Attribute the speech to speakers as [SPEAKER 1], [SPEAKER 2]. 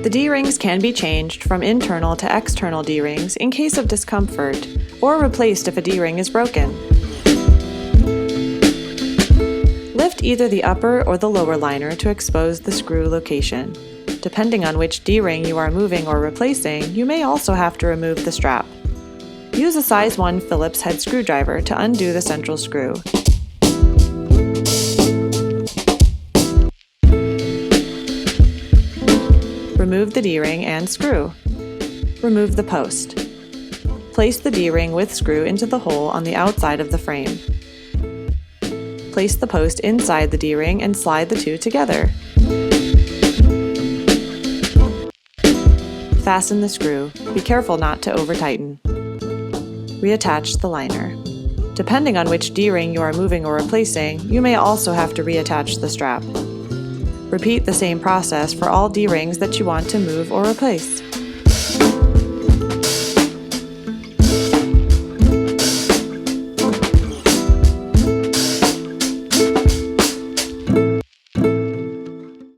[SPEAKER 1] The D-rings can be changed from internal to external D-rings in case of discomfort, or replaced if a D-ring is broken. Lift either the upper or the lower liner to expose the screw location. Depending on which D-ring you are moving or replacing, you may also have to remove the strap. Use a size 1 Phillips head screwdriver to undo the central screw. Remove the D-ring and screw. Remove the post. Place the D-ring with screw into the hole on the outside of the frame. Place the post inside the D-ring and slide the two together. Fasten the screw. Be careful not to over-tighten. Reattach the liner. Depending on which D-ring you are moving or replacing, you may also have to reattach the strap. Repeat the same process for all D-rings that you want to move or replace.